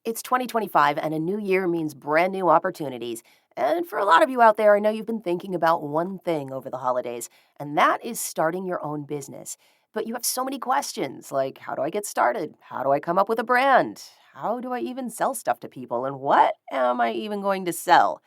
It's 2025 and a new year means brand new opportunities. And for a lot of you out there, I know you've been thinking about one thing over the holidays, and that is starting your own business. But you have so many questions like, how do I get started? How do I come up with a brand? How do I even sell stuff to people? And what am I even going to sell?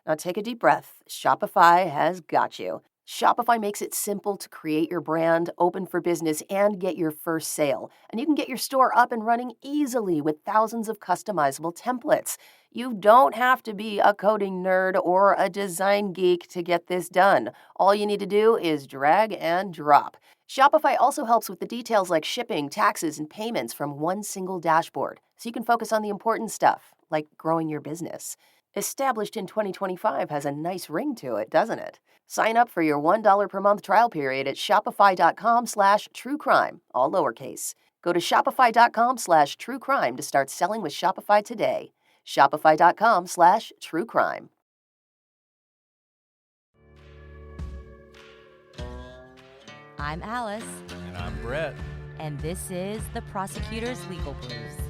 Now take a deep breath. Shopify has got you. Shopify makes it simple to create your brand, open for business, and get your first sale. And you can get your store up and running easily with thousands of customizable templates. You don't have to be a coding nerd or a design geek to get this done. All you need to do is drag and drop. Shopify also helps with the details like shipping, taxes, and payments from one single dashboard, so you can focus on the important stuff, like growing your business. Established in 2025 has a nice ring to it, doesn't it? Sign up for your $1 per month trial period at shopify.com/truecrime, all lowercase. Go to shopify.com/truecrime to start selling with Shopify today. Shopify.com/truecrime. I'm Alice. And I'm Brett. And this is the Prosecutor's Legal Briefs.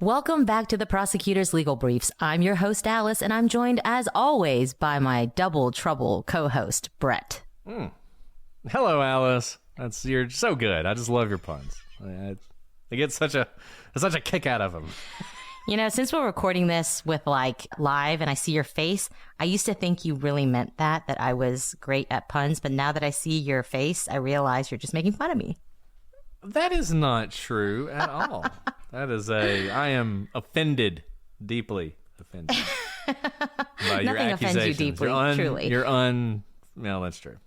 Welcome back to the Prosecutor's Legal Briefs. I'm your host, Alice, and I'm joined, as always, by my double trouble co-host, Brett. Hello, Alice. You're so good. I just love your puns. I get such a kick out of them. You know, since we're recording this with live and I see your face, I used to think you really meant that I was great at puns, but now that I see your face, I realize you're just making fun of me. That is not true at all. I am offended, deeply offended by your Nothing accusations. offends you deeply, truly. No, that's true.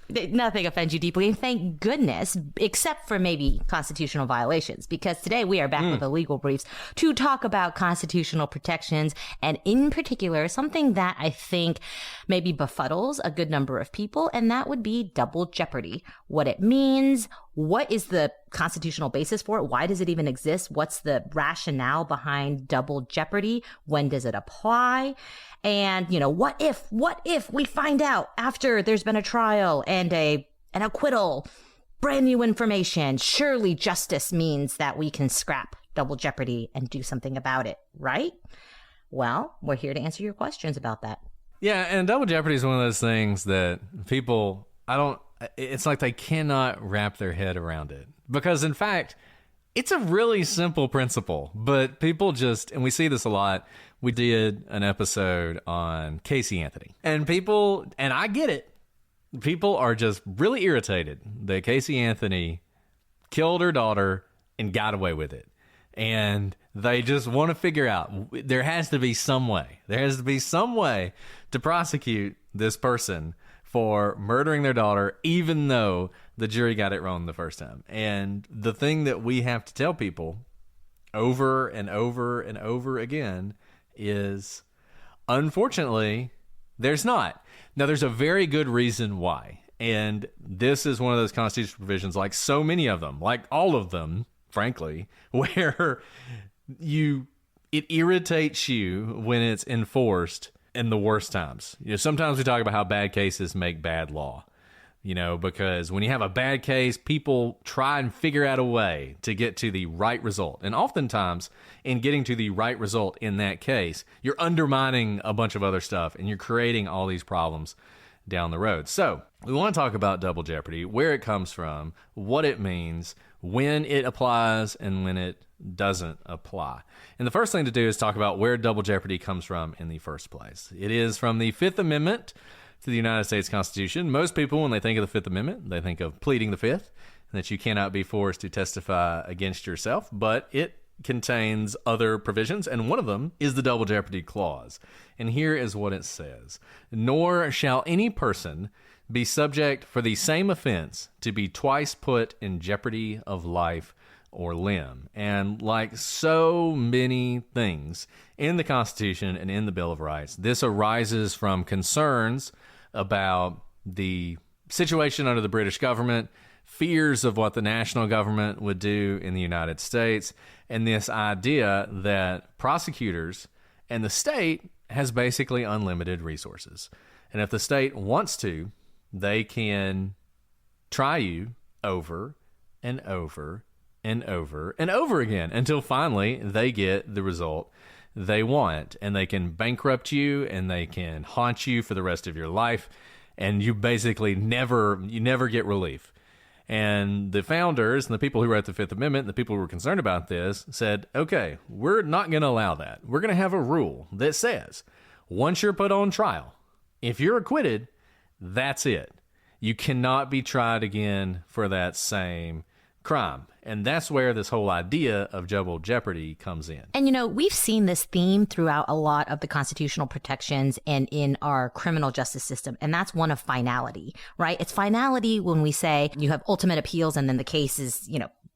Nothing offends you deeply, and thank goodness, except for maybe constitutional violations, because today we are back with the legal briefs to talk about constitutional protections, and in particular, something that I think maybe befuddles a good number of people, and that would be double jeopardy. What it means, what is the constitutional basis for it? Why does it even exist? What's the rationale behind double jeopardy? When does it apply? And, you know, what if we find out after there's been a trial and an acquittal, brand new information? Surely justice means that we can scrap double jeopardy and do something about it, right? Well, we're here to answer your questions about that. Yeah, and double jeopardy is one of those things that people, it's like they cannot wrap their head around it. Because, in fact, it's a really simple principle, but people and we see this a lot. We did an episode on Casey Anthony, and I get it, people are just really irritated that Casey Anthony killed her daughter and got away with it. And they just want to figure out, there has to be some way to prosecute this person for murdering their daughter, even though the jury got it wrong the first time. And the thing that we have to tell people over and over and over again is, unfortunately, there's not. Now, there's a very good reason why. And this is one of those constitutional provisions, like so many of them, like all of them, frankly, where it irritates you when it's enforced in the worst times. You know, sometimes we talk about how bad cases make bad law. You know, because when you have a bad case, people try and figure out a way to get to the right result. And oftentimes, in getting to the right result in that case, you're undermining a bunch of other stuff and you're creating all these problems down the road. So, we want to talk about double jeopardy, where it comes from, what it means, when it applies, and when it doesn't apply. And the first thing to do is talk about where double jeopardy comes from in the first place. It is from the Fifth Amendment to the United States Constitution. Most people, when they think of the Fifth Amendment, they think of pleading the Fifth, and that you cannot be forced to testify against yourself, but it contains other provisions, and one of them is the Double Jeopardy Clause. And here is what it says: "Nor shall any person be subject for the same offense to be twice put in jeopardy of life or limb. And like so many things in the Constitution and in the Bill of Rights, this arises from concerns about the situation under the British government, fears of what the national government would do in the United States, and this idea that prosecutors and the state has basically unlimited resources. And if the state wants to, they can try you over and over and over and over again until finally they get the result they want. And they can bankrupt you and they can haunt you for the rest of your life. And you basically never get relief. And the founders and the people who wrote the Fifth Amendment, and the people who were concerned about this, said, okay, we're not going to allow that. We're going to have a rule that says once you're put on trial, if you're acquitted, that's it. You cannot be tried again for that same crime. And that's where this whole idea of double jeopardy comes in. And, we've seen this theme throughout a lot of the constitutional protections and in our criminal justice system. And that's one of finality, right? It's finality when we say you have ultimate appeals and then the case is,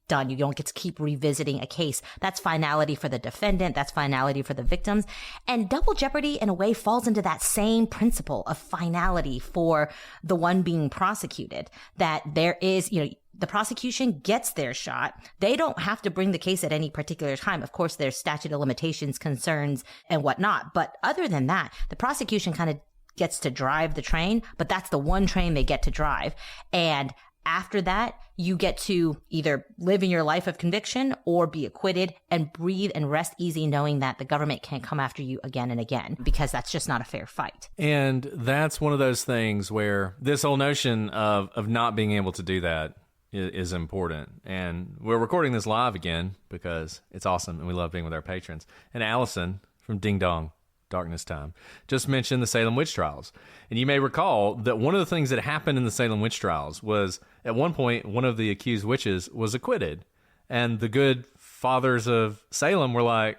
done. You don't get to keep revisiting a case. That's finality for the defendant. That's finality for the victims. And double jeopardy, in a way, falls into that same principle of finality for the one being prosecuted, that there is, the prosecution gets their shot. They don't have to bring the case at any particular time. Of course, there's statute of limitations concerns and whatnot. But other than that, the prosecution kind of gets to drive the train, but that's the one train they get to drive. And after that, you get to either live in your life of conviction or be acquitted and breathe and rest easy knowing that the government can't come after you again and again, because that's just not a fair fight. And that's one of those things where this whole notion of not being able to do that is important. And we're recording this live again because it's awesome and we love being with our patrons. And Allison from Ding Dong Darkness Time just mentioned the Salem witch trials. And you may recall that one of the things that happened in the Salem witch trials was at one point, one of the accused witches was acquitted. And the good fathers of Salem were like,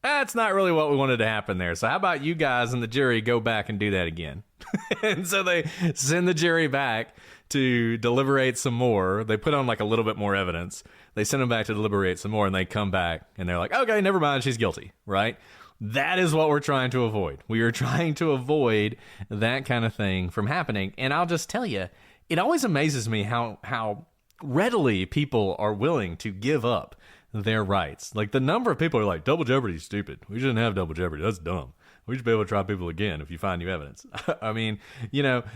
that's not really what we wanted to happen there. So how about you guys and the jury go back and do that again? And so they send the jury back to deliberate some more. They put on like a little bit more evidence. They send them back to deliberate some more, and they come back and they're like, okay, never mind, she's guilty, right? That is what we're trying to avoid. We are trying to avoid that kind of thing from happening. And I'll just tell you, it always amazes me how readily people are willing to give up their rights. Like the number of people are like, double jeopardy is stupid. We shouldn't have double jeopardy. That's dumb. We should be able to try people again if you find new evidence. I mean,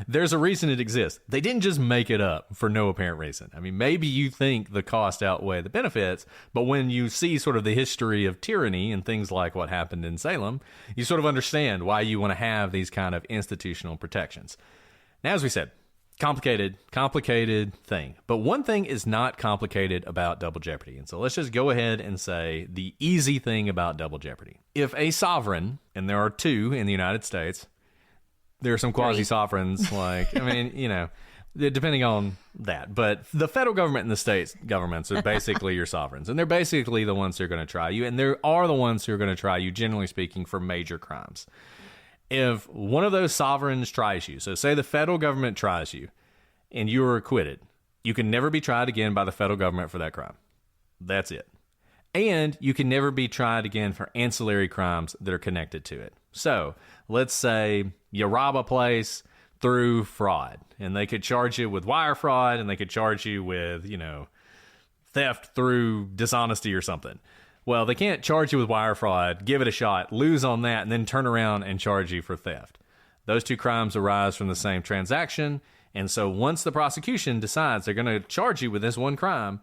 there's a reason it exists. They didn't just make it up for no apparent reason. I mean, maybe you think the cost outweigh the benefits, but when you see sort of the history of tyranny and things like what happened in Salem, you sort of understand why you want to have these kind of institutional protections. Now, as we said, complicated thing. But one thing is not complicated about double jeopardy. And so let's just go ahead and say the easy thing about double jeopardy. If a sovereign, and there are two in the United States, there are some quasi-sovereigns, depending on that. But the federal government and the state governments are basically your sovereigns. And they're basically the ones who are going to try you. And they are the ones who are going to try you, generally speaking, for major crimes. If one of those sovereigns tries you, so say the federal government tries you and you are acquitted, you can never be tried again by the federal government for that crime. That's it. And you can never be tried again for ancillary crimes that are connected to it. So let's say you rob a place through fraud, and they could charge you with wire fraud, and they could charge you with, theft through dishonesty or something. Well, they can't charge you with wire fraud, give it a shot, lose on that, and then turn around and charge you for theft. Those two crimes arise from the same transaction, and so once the prosecution decides they're going to charge you with this one crime,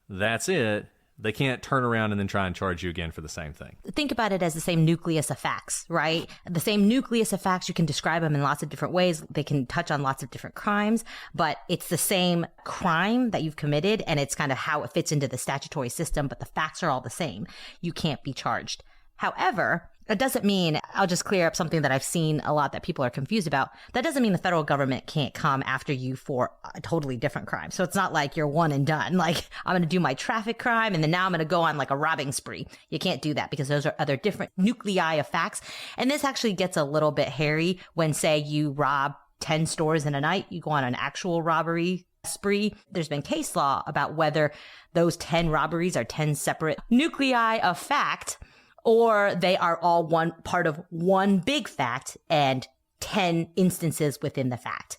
that's it. They can't turn around and then try and charge you again for the same thing. Think about it as the same nucleus of facts, right? The same nucleus of facts, you can describe them in lots of different ways. They can touch on lots of different crimes, but it's the same crime that you've committed, and it's kind of how it fits into the statutory system, but the facts are all the same. You can't be charged. However, it doesn't mean, I'll just clear up something that I've seen a lot that people are confused about. That doesn't mean the federal government can't come after you for a totally different crime. So it's not like you're one and done. Like, I'm going to do my traffic crime and then now I'm going to go on like a robbing spree. You can't do that because those are other different nuclei of facts. And this actually gets a little bit hairy when, say, you rob 10 stores in a night, you go on an actual robbery spree. There's been case law about whether those 10 robberies are 10 separate nuclei of fact, or they are all one part of one big fact and 10 instances within the fact.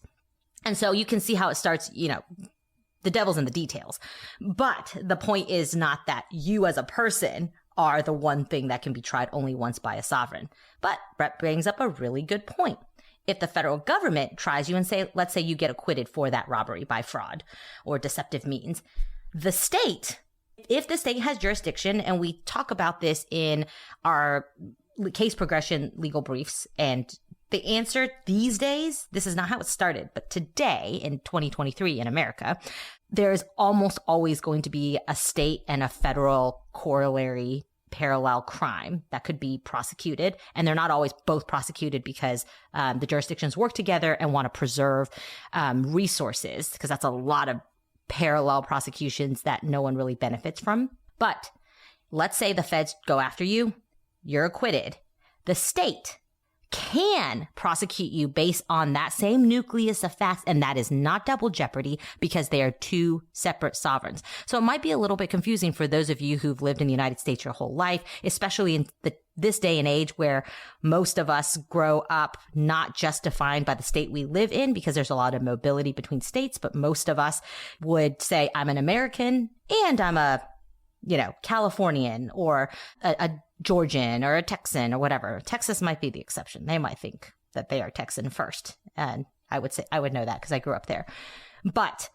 And so you can see how it starts, the devil's in the details. But the point is not that you as a person are the one thing that can be tried only once by a sovereign. But Brett brings up a really good point. If the federal government tries you and let's say you get acquitted for that robbery by fraud or deceptive means, the state, if the state has jurisdiction, and we talk about this in our case progression legal briefs, and the answer these days, this is not how it started, but today in 2023 in America, there is almost always going to be a state and a federal corollary parallel crime that could be prosecuted. And they're not always both prosecuted because the jurisdictions work together and want to preserve resources, because that's a lot of parallel prosecutions that no one really benefits from. But let's say the feds go after you, you're acquitted. The state can prosecute you based on that same nucleus of facts, and that is not double jeopardy because they are two separate sovereigns. So it might be a little bit confusing for those of you who've lived in the United States your whole life, especially in this day and age where most of us grow up not just defined by the state we live in, because there's a lot of mobility between states, but most of us would say, I'm an American and I'm a Californian or a Georgian or a Texan or whatever. Texas might be the exception. They might think that they are Texan first. And I would know that because I grew up there. But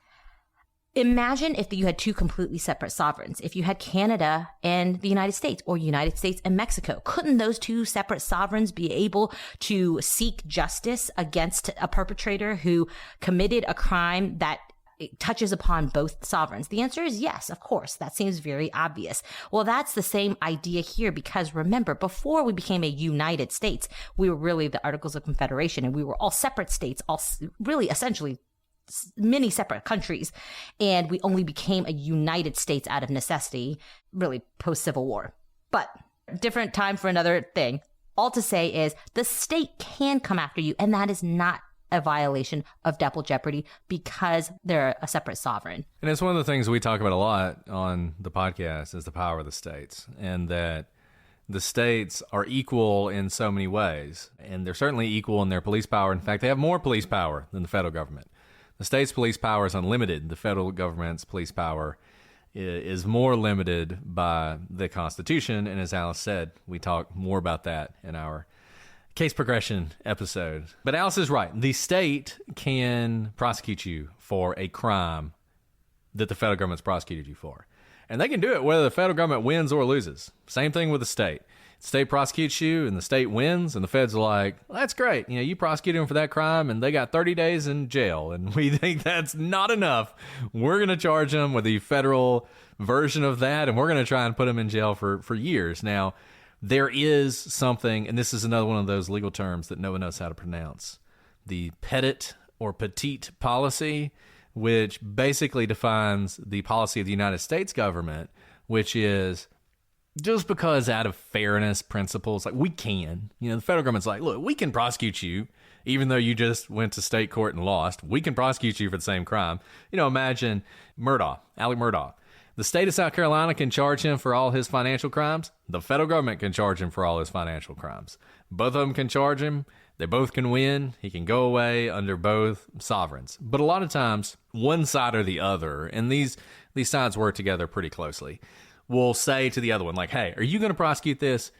imagine if you had two completely separate sovereigns. If you had Canada and the United States, or United States and Mexico, couldn't those two separate sovereigns be able to seek justice against a perpetrator who committed a crime that it touches upon both sovereigns? The answer is yes, of course. That seems very obvious. Well, that's the same idea here, because remember, before we became a United States, we were really the Articles of Confederation, and we were all separate states, all really essentially many separate countries. And we only became a United States out of necessity, really post-Civil War. But different time for another thing. All to say is the state can come after you, and that is not a violation of double jeopardy because they're a separate sovereign. And it's one of the things we talk about a lot on the podcast is the power of the states, and that the states are equal in so many ways, and they're certainly equal in their police power. In fact, they have more police power than the federal government. The state's police power is unlimited. The federal government's police power is more limited by the Constitution, and as Alice said, we talk more about that in our case progression episode. But Alice is right. The state can prosecute you for a crime that the federal government's prosecuted you for. And they can do it whether the federal government wins or loses. Same thing with the state. The state prosecutes you and the state wins, and the feds are like, well, that's great. You prosecuted them for that crime and they got 30 days in jail. And we think that's not enough. We're going to charge them with the federal version of that, and we're going to try and put them in jail for years. Now, there is something, and this is another one of those legal terms that no one knows how to pronounce, the petit or petite policy, which basically defines the policy of the United States government, which is just because out of fairness principles, like we can, the federal government's like, look, we can prosecute you, even though you just went to state court and lost. We can prosecute you for the same crime. Imagine Alec Murdaugh. The state of South Carolina can charge him for all his financial crimes. The federal government can charge him for all his financial crimes. Both of them can charge him. They both can win. He can go away under both sovereigns. But a lot of times, one side or the other, and these sides work together pretty closely, will say to the other one, like, hey, are you going to prosecute this?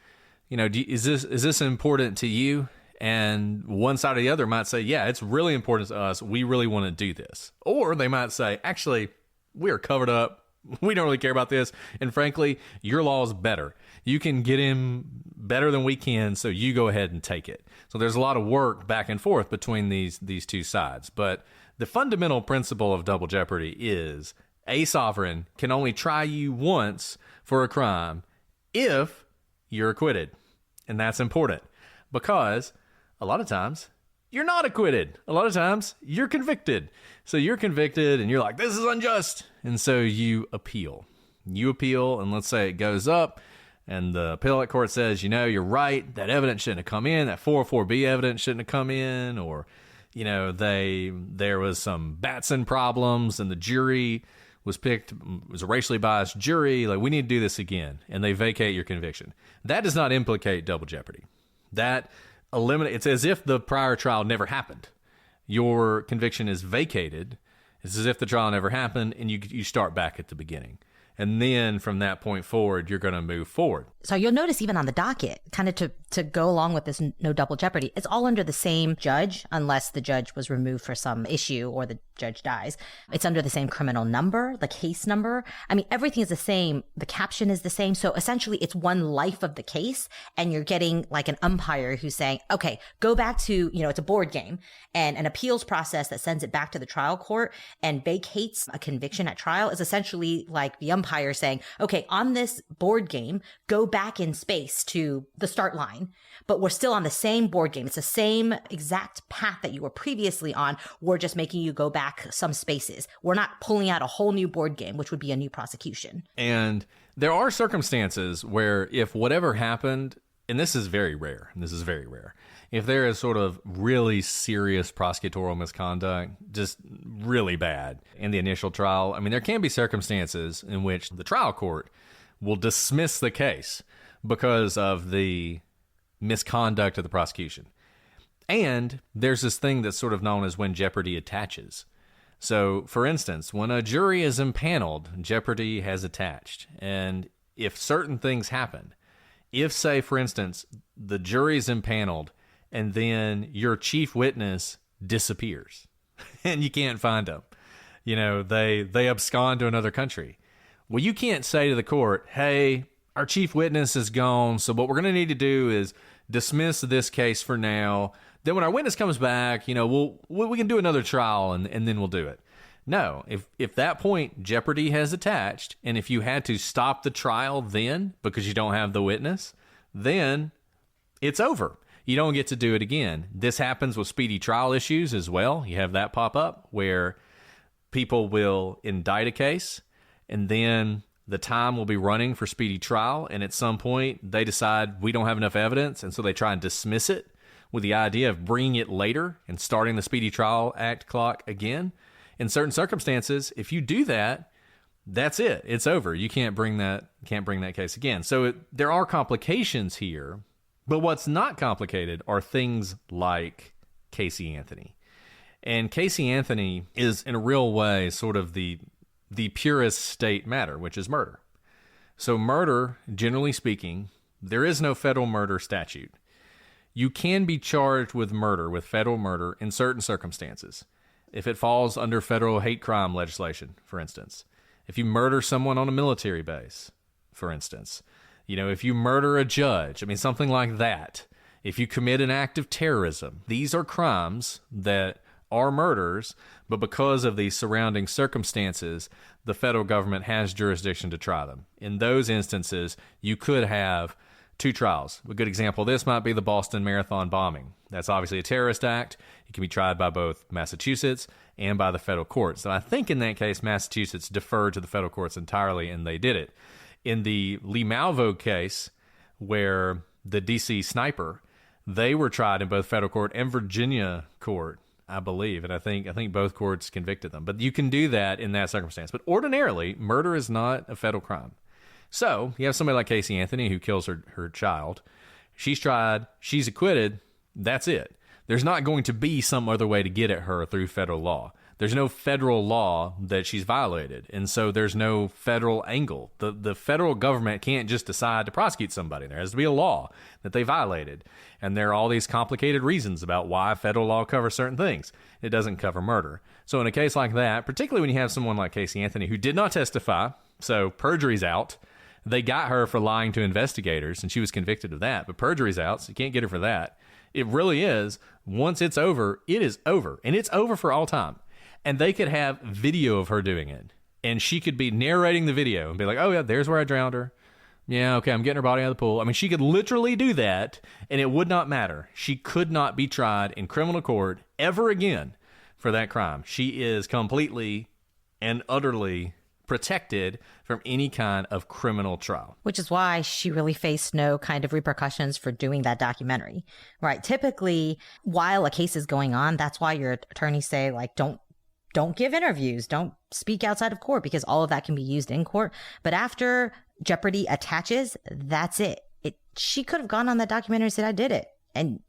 Is this important to you? And one side or the other might say, yeah, it's really important to us. We really want to do this. Or they might say, actually, we are covered up. We don't really care about this. And frankly, your law is better. You can get him better than we can, so you go ahead and take it. So there's a lot of work back and forth between these two sides. But the fundamental principle of double jeopardy is a sovereign can only try you once for a crime if you're acquitted. And that's important because a lot of times you're not acquitted. A lot of times you're convicted. So you're convicted and you're like, this is unjust. And so you appeal. And let's say it goes up and the appellate court says, you're right. That evidence shouldn't have come in. That 404B evidence shouldn't have come in. Or, there was some Batson problems and the jury was a racially biased jury. Like, we need to do this again. And they vacate your conviction. That does not implicate double jeopardy. That it's as if the prior trial never happened. Your conviction is vacated. It's as if the trial never happened, and you start back at the beginning. And then from that point forward, you're going to move forward. So you'll notice even on the docket, kind of to go along with this no double jeopardy, it's all under the same judge, unless the judge was removed for some issue or the judge dies. It's under the same criminal number, the case number. I mean, everything is the same. The caption is the same. So essentially it's one life of the case, and you're getting like an umpire who's saying, okay, go back to, it's a board game, and an appeals process that sends it back to the trial court and vacates a conviction at trial is essentially like the umpire saying, okay, on this board game, go back in space to the start line, but we're still on the same board game. It's the same exact path that you were previously on. We're just making you go back some spaces. We're not pulling out a whole new board game, which would be a new prosecution. And there are circumstances where if whatever happened, and this is very rare, if there is sort of really serious prosecutorial misconduct, just really bad in the initial trial, I mean, there can be circumstances in which the trial court will dismiss the case because of the misconduct of the prosecution. And there's this thing that's sort of known as when jeopardy attaches. So, for instance, when a jury is impaneled, jeopardy has attached. And if certain things happen, if, say, for instance, the jury's impaneled and then your chief witness disappears and you can't find them, they abscond to another country. Well, you can't say to the court, hey, our chief witness is gone, so what we're going to need to do is dismiss this case for now. Then when our witness comes back, we can do another trial and then we'll do it. No, if that point jeopardy has attached, and if you had to stop the trial then because you don't have the witness, then it's over. You don't get to do it again. This happens with speedy trial issues as well. You have that pop up where people will indict a case, and then the time will be running for speedy trial, and at some point they decide we don't have enough evidence, and so they try and dismiss it with the idea of bringing it later and starting the Speedy Trial Act clock again. In certain circumstances, if you do that, that's it. It's over. You can't bring that case again. So there are complications here, but what's not complicated are things like Casey Anthony. And Casey Anthony is, in a real way, sort of the purest state matter, which is murder. So murder, generally speaking, there is no federal murder statute. You can be charged with murder, with federal murder, in certain circumstances. If it falls under federal hate crime legislation, for instance. If you murder someone on a military base, for instance. If you murder a judge, something like that. If you commit an act of terrorism, these are crimes that are murders, but because of the surrounding circumstances, the federal government has jurisdiction to try them. In those instances, you could have two trials. A good example of this might be the Boston Marathon bombing. That's obviously a terrorist act. It can be tried by both Massachusetts and by the federal courts. So I think in that case, Massachusetts deferred to the federal courts entirely, and they did it. In the Lee Malvo case, where the D.C. sniper, they were tried in both federal court and Virginia court, I believe, and I think both courts convicted them. But you can do that in that circumstance. But ordinarily, murder is not a federal crime. So you have somebody like Casey Anthony who kills her child. She's tried. She's acquitted. That's it. There's not going to be some other way to get at her through federal law. There's no federal law that she's violated, and so there's no federal angle. The federal government can't just decide to prosecute somebody. There has to be a law that they violated, and there are all these complicated reasons about why federal law covers certain things. It doesn't cover murder. So in a case like that, particularly when you have someone like Casey Anthony who did not testify, so perjury's out. They got her for lying to investigators, and she was convicted of that, but perjury's out, so you can't get her for that. It really is. Once it's over, it is over, and it's over for all time. And they could have video of her doing it, and she could be narrating the video and be like, oh, yeah, there's where I drowned her. Yeah, okay, I'm getting her body out of the pool. She could literally do that, and it would not matter. She could not be tried in criminal court ever again for that crime. She is completely and utterly protected from any kind of criminal trial. Which is why she really faced no kind of repercussions for doing that documentary, right? Typically, while a case is going on, that's why your attorneys say, like, don't give interviews, don't speak outside of court, because all of that can be used in court. But after Jeopardy attaches, that's it. She could have gone on that documentary and said, I did it. And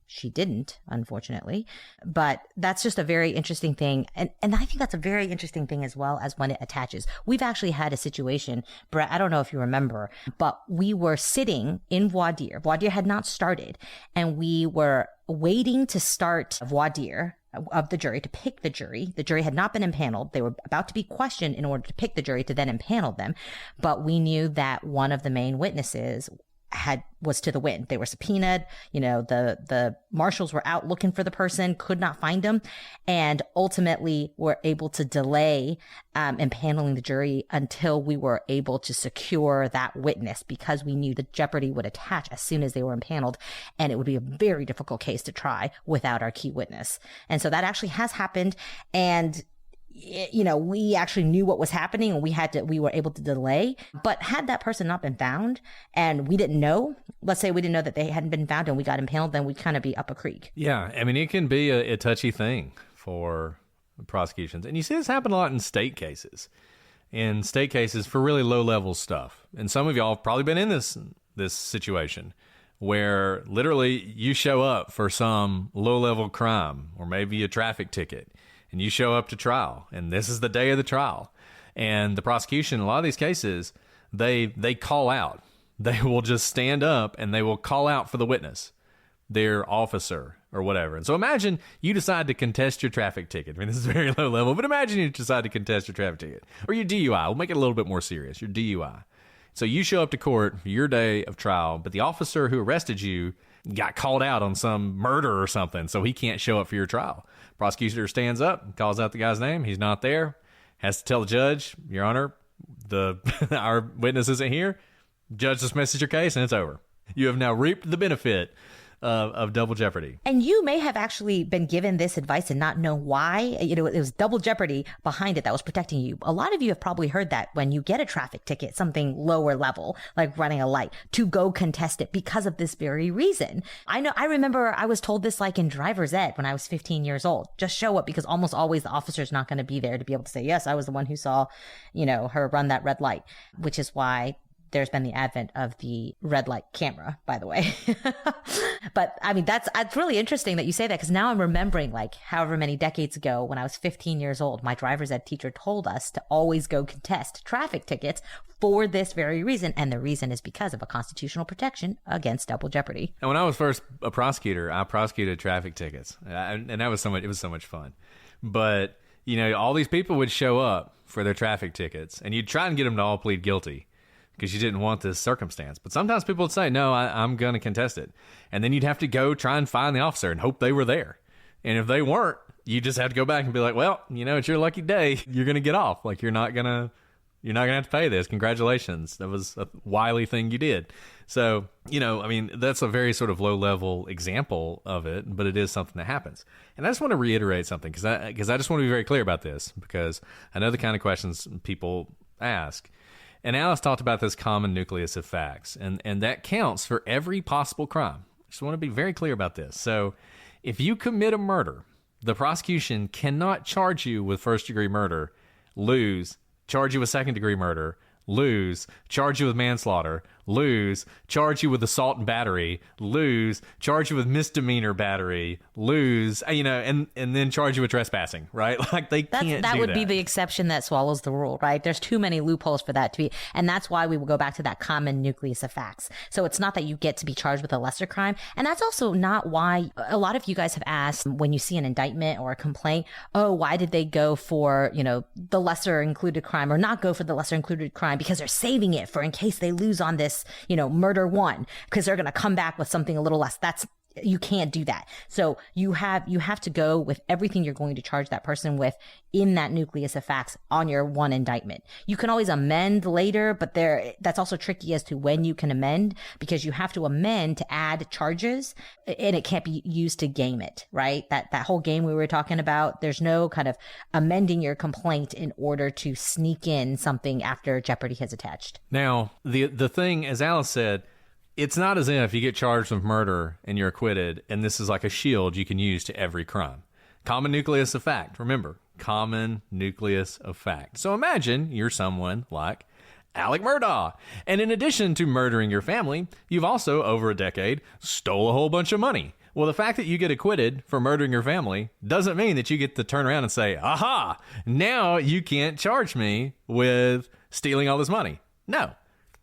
she didn't, unfortunately. But that's just a very interesting thing. And I think that's a very interesting thing as well as when it attaches. We've actually had a situation, Brett, I don't know if you remember, but we were sitting in voir dire. Voir dire had not started, and we were waiting to start voir dire of the jury, to pick the jury. The jury had not been impaneled. They were about to be questioned in order to pick the jury to then impanel them. But we knew that one of the main witnesses was to the wind. They were subpoenaed. The marshals were out looking for the person, could not find him, and ultimately were able to delay impaneling the jury until we were able to secure that witness, because we knew the Jeopardy would attach as soon as they were impaneled, and it would be a very difficult case to try without our key witness. And so that actually has happened. And we actually knew what was happening, and we were able to delay. But had that person not been found and we didn't know, let's say we didn't know that they hadn't been found and we got impaneled, then we'd kind of be up a creek. Yeah. I mean, it can be a touchy thing for prosecutions. And you see this happen a lot in state cases. In state cases for really low level stuff. And some of y'all have probably been in this situation where literally you show up for some low level crime or maybe a traffic ticket. And you show up to trial, and this is the day of the trial. And the prosecution, in a lot of these cases, they call out. They will just stand up and they will call out for the witness, their officer or whatever. And so imagine you decide to contest your traffic ticket. I mean, this is very low level, but imagine you decide to contest your traffic ticket or your DUI. We'll make it a little bit more serious, your DUI. So you show up to court for your day of trial, but the officer who arrested you got called out on some murder or something, so he can't show up for your trial. Prosecutor stands up, calls out the guy's name. He's not there. Has to tell the judge, Your Honor, our witness isn't here. Judge dismisses your case, and it's over. You have now reaped the benefit of double jeopardy. And you may have actually been given this advice and not know why. It was double jeopardy behind it that was protecting you. A lot of you have probably heard that when you get a traffic ticket, something lower level, like running a light, to go contest it because of this very reason. I remember I was told this like in driver's ed when I was 15 years old. Just show up, because almost always the officer's not going to be there to be able to say, yes, I was the one who saw, her run that red light, which is why there's been the advent of the red light camera, by the way. But I mean, it's really interesting that you say that, because now I'm remembering, like, however many decades ago when I was 15 years old, my driver's ed teacher told us to always go contest traffic tickets for this very reason. And the reason is because of a constitutional protection against double jeopardy. And when I was first a prosecutor, I prosecuted traffic tickets. And that was it was so much fun. But, all these people would show up for their traffic tickets, and you'd try and get them to all plead guilty, because you didn't want this circumstance. But sometimes people would say, no, I'm going to contest it. And then you'd have to go try and find the officer and hope they were there. And if they weren't, you just have to go back and be like, well, it's your lucky day. You're going to get off. Like, you're not going to have to pay this. Congratulations. That was a wily thing you did. So, that's a very sort of low level example of it, but it is something that happens. And I just want to reiterate something, because I just want to be very clear about this, because I know the kind of questions people ask. And Alice talked about this common nucleus of facts, and that counts for every possible crime. Just want to be very clear about this. So if you commit a murder, the prosecution cannot charge you with first-degree murder, lose, charge you with second-degree murder, lose, charge you with manslaughter, lose, charge you with assault and battery, lose, charge you with misdemeanor battery, lose, and then charge you with trespassing, right? Like, they can't do that. That would be the exception that swallows the rule, right? There's too many loopholes for that to be, and that's why we will go back to that common nucleus of facts. So it's not that you get to be charged with a lesser crime, and that's also not why a lot of you guys have asked, when you see an indictment or a complaint, why did they go for, the lesser included crime, or not go for the lesser included crime, because they're saving it for in case they lose on this, murder one, because they're going to come back with something a little less. That's You can't do that. So you have to go with everything you're going to charge that person with in that nucleus of facts on your one indictment. You can always amend later, but that's also tricky as to when you can amend, because you have to amend to add charges, and it can't be used to game it, right? That whole game we were talking about, there's no kind of amending your complaint in order to sneak in something after Jeopardy has attached. Now, the thing, as Alice said, it's not as if you get charged with murder and you're acquitted, and this is like a shield you can use to every crime. Common nucleus of fact. Remember, common nucleus of fact. So imagine you're someone like Alec Murdaugh, and in addition to murdering your family, you've also, over a decade, stole a whole bunch of money. Well, the fact that you get acquitted for murdering your family doesn't mean that you get to turn around and say, aha, now you can't charge me with stealing all this money. No.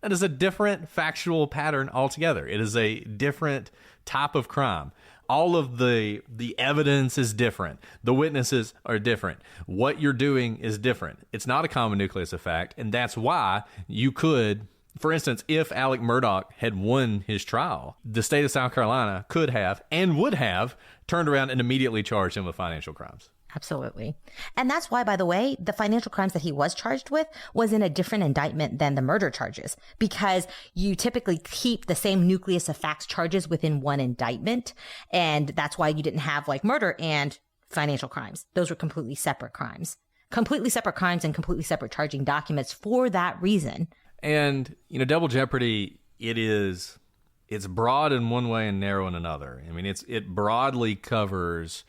That is a different factual pattern altogether. It is a different type of crime. All of the evidence is different. The witnesses are different. What you're doing is different. It's not a common nucleus of fact, and that's why you could, for instance, if Alec Murdaugh had won his trial, the state of South Carolina could have and would have turned around and immediately charged him with financial crimes. Absolutely. And that's why, by the way, the financial crimes that he was charged with was in a different indictment than the murder charges, because you typically keep the same nucleus of facts charges within one indictment. And that's why you didn't have like murder and financial crimes. Those were completely separate crimes and completely separate charging documents for that reason. And, double jeopardy, it's broad in one way and narrow in another. I mean, it broadly covers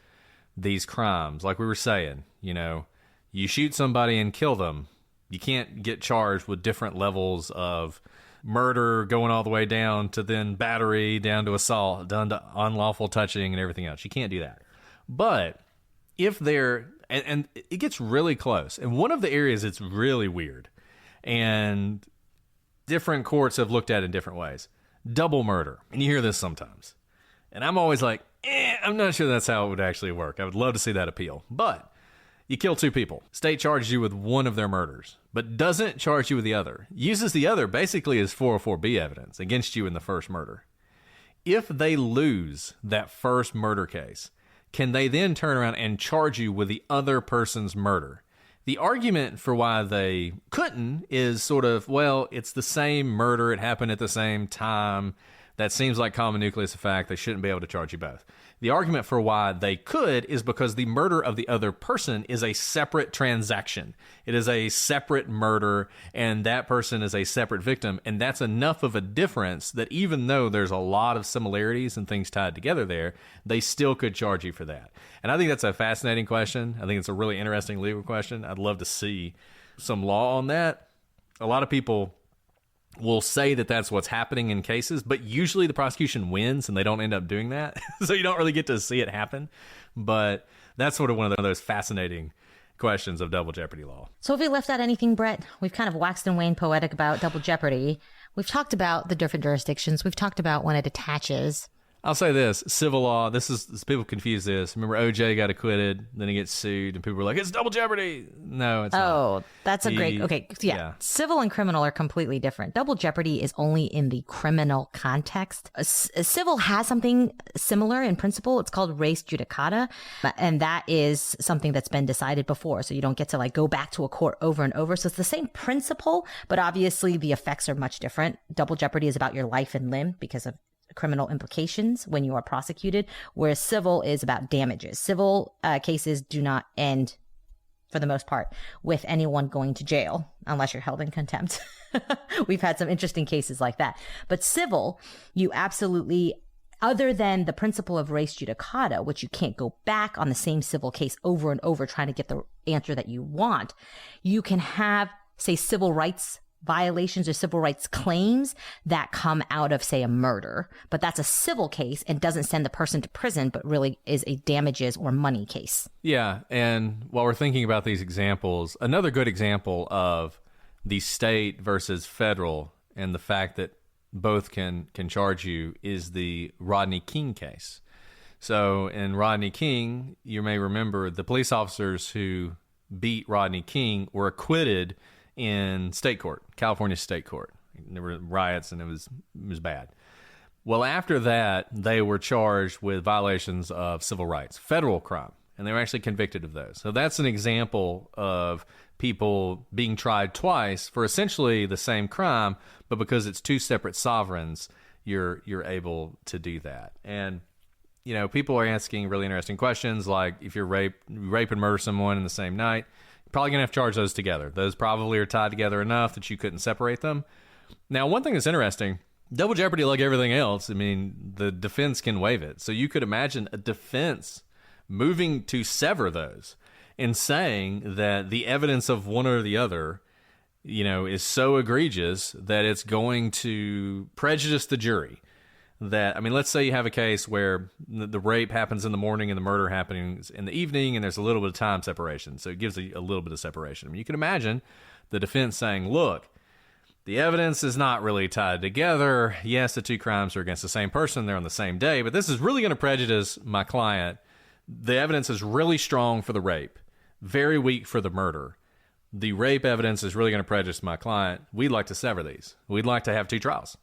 these crimes. Like we were saying, you shoot somebody and kill them, you can't get charged with different levels of murder going all the way down to then battery, down to assault, done to unlawful touching and everything else. You can't do that. But if and it gets really close. And one of the areas it's really weird, and different courts have looked at it in different ways, double murder. And you hear this sometimes. And I'm always like, I'm not sure that's how it would actually work. I would love to see that appeal. But you kill two people. State charges you with one of their murders, but doesn't charge you with the other. Uses the other basically as 404B evidence against you in the first murder. If they lose that first murder case, can they then turn around and charge you with the other person's murder? The argument for why they couldn't is sort of, well, it's the same murder. It happened at the same time. That seems like common nucleus of fact. They shouldn't be able to charge you both. The argument for why they could is because the murder of the other person is a separate transaction. It is a separate murder, and that person is a separate victim. And that's enough of a difference that even though there's a lot of similarities and things tied together there, they still could charge you for that. And I think that's a fascinating question. I think it's a really interesting legal question. I'd love to see some law on that. A lot of people will say that that's what's happening in cases, but usually the prosecution wins and they don't end up doing that. So you don't really get to see it happen. But that's sort of one of those fascinating questions of double jeopardy law. So have we left out anything, Brett? We've kind of waxed and waned poetic about double jeopardy. We've talked about the different jurisdictions. We've talked about when it attaches. I'll say this, civil law, people confuse this. Remember OJ got acquitted, then he gets sued, and people were like, it's double jeopardy. No, it's not. Oh, that's a great, okay. Yeah. Civil and criminal are completely different. Double jeopardy is only in the criminal context. Civil has something similar in principle. It's called res judicata, and that is something that's been decided before. So you don't get to like go back to a court over and over. So it's the same principle, but obviously the effects are much different. Double jeopardy is about your life and limb because of criminal implications when you are prosecuted, whereas civil is about damages. Civil cases do not end, for the most part, with anyone going to jail unless you're held in contempt. We've had some interesting cases like that. But civil, you absolutely, other than the principle of res judicata, which you can't go back on the same civil case over and over trying to get the answer that you want, you can have, say, civil rights violations or civil rights claims that come out of, say, a murder. But that's a civil case and doesn't send the person to prison, but really is a damages or money case. Yeah, and while we're thinking about these examples, another good example of the state versus federal and the fact that both can charge you is the Rodney King case. So in Rodney King, you may remember the police officers who beat Rodney King were acquitted in state court, California state court. There were riots and it was bad. Well, after that, they were charged with violations of civil rights, federal crime, and they were actually convicted of those. So that's an example of people being tried twice for essentially the same crime, but because it's two separate sovereigns, you're able to do that. And people are asking really interesting questions, like if you rape and murder someone in the same night, you're probably gonna have to charge those together. Those probably are tied together enough that you couldn't separate them. Now, one thing that's interesting. Double jeopardy, like everything else, I mean, the defense can waive it. So you could imagine a defense moving to sever those and saying that the evidence of one or the other, is so egregious that it's going to prejudice the jury. Let's say you have a case where the rape happens in the morning and the murder happens in the evening, and there's a little bit of time separation. So it gives a little bit of separation. I mean, you can imagine the defense saying, look, the evidence is not really tied together. Yes, the two crimes are against the same person. They're on the same day, but this is really going to prejudice my client. The evidence is really strong for the rape, very weak for the murder. The rape evidence is really going to prejudice my client. We'd like to sever these. We'd like to have two trials.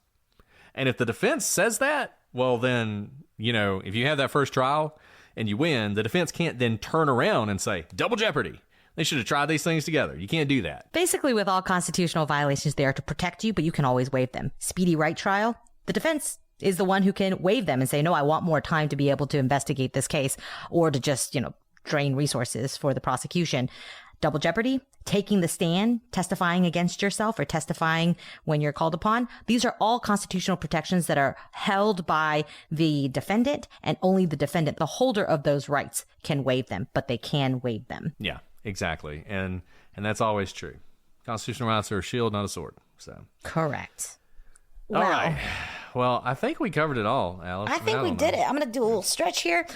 And if the defense says that, well, then, if you have that first trial and you win, the defense can't then turn around and say, double jeopardy. They should have tried these things together. You can't do that. Basically, with all constitutional violations, they are to protect you, but you can always waive them. Speedy right trial, the defense is the one who can waive them and say, no, I want more time to be able to investigate this case, or to just, drain resources for the prosecution. Double jeopardy, taking the stand, testifying against yourself, or testifying when you're called upon. These are all constitutional protections that are held by the defendant, and only the defendant, the holder of those rights, can waive them, but they can waive them. Yeah. Exactly. And that's always true. Constitutional rights are a shield, not a sword. So correct. All right. Well, I think we covered it all, Alice. I think we did it. I'm going to do a little stretch here.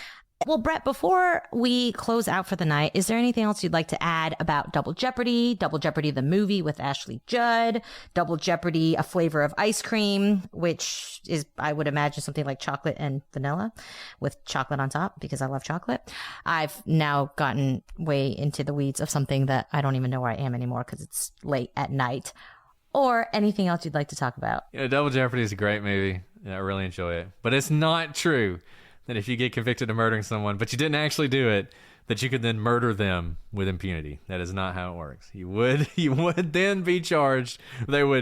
Well, Brett, before we close out for the night, is there anything else you'd like to add about Double Jeopardy the movie with Ashley Judd, Double Jeopardy, a flavor of ice cream, which is, I would imagine, something like chocolate and vanilla with chocolate on top, because I love chocolate. I've now gotten way into the weeds of something that I don't even know where I am anymore because it's late at night. Or anything else you'd like to talk about? Double Jeopardy is a great movie. I really enjoy it. But it's not true that if you get convicted of murdering someone, but you didn't actually do it, that you could then murder them with impunity. That is not how it works. You would then be charged. They'd go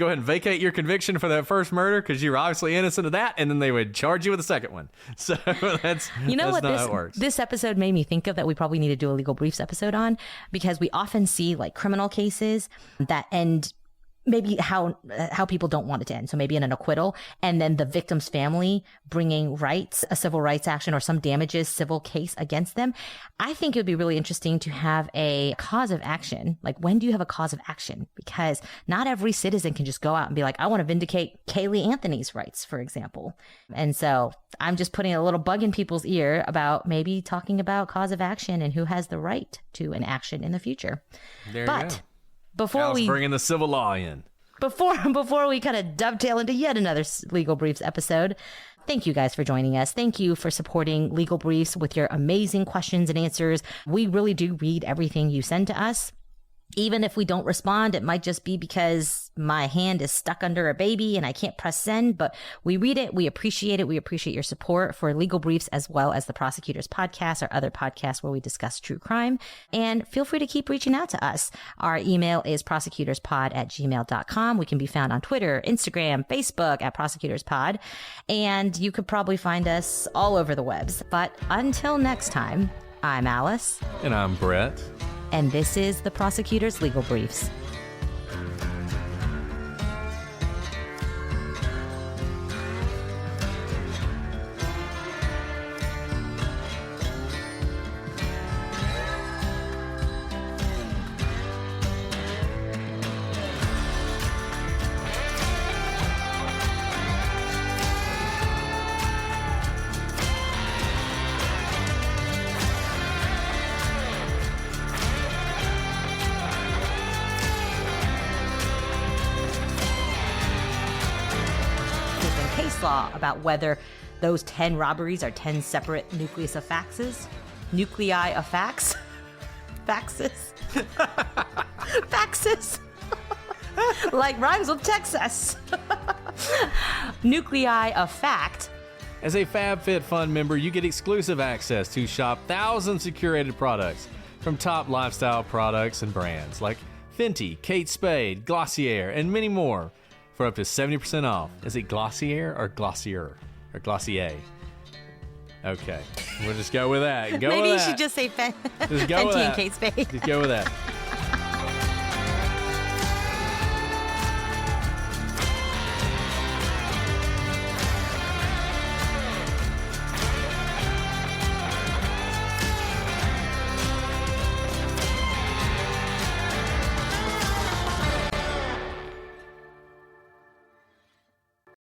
ahead and vacate your conviction for that first murder because you're obviously innocent of that, and then they would charge you with the second one. So that's not how it works. This episode made me think of that we probably need to do a legal briefs episode on, because we often see like criminal cases that end maybe how people don't want it to end. So maybe in an acquittal, and then the victim's family bringing rights, a civil rights action or some damages civil case against them. I think it would be really interesting to have a cause of action. Like, when do you have a cause of action? Because not every citizen can just go out and be like, I want to vindicate Kaylee Anthony's rights, for example. And so I'm just putting a little bug in people's ear about maybe talking about cause of action and who has the right to an action in the future. There you go. Before we bringing the civil law in. Before we kind of dovetail into yet another Legal Briefs episode, thank you guys for joining us. Thank you for supporting Legal Briefs with your amazing questions and answers. We really do read everything you send to us. Even if we don't respond, it might just be because my hand is stuck under a baby and I can't press send, but we read it. We appreciate it. We appreciate your support for Legal Briefs, as well as the Prosecutors Podcast, our other podcast where we discuss true crime. And feel free to keep reaching out to us. Our email is prosecutorspod@gmail.com. We can be found on Twitter, Instagram, Facebook at prosecutorspod. And you could probably find us all over the webs. But until next time, I'm Alice. And I'm Brett. And this is the Prosecutors Legal Briefs. Law about whether those 10 robberies are 10 separate nuclei of facts. Faxes. Like rhymes with Texas. nuclei of fact. As a FabFitFun member, you get exclusive access to shop thousands of curated products from top lifestyle products and brands like Fenty, Kate Spade, Glossier, and many more for up to 70% off. Is it Glossier or Glossier? Or Glossier? Okay, we'll just go with that. Maybe you should just say Just go Fenty with that. and Kate Spade. Just go with that.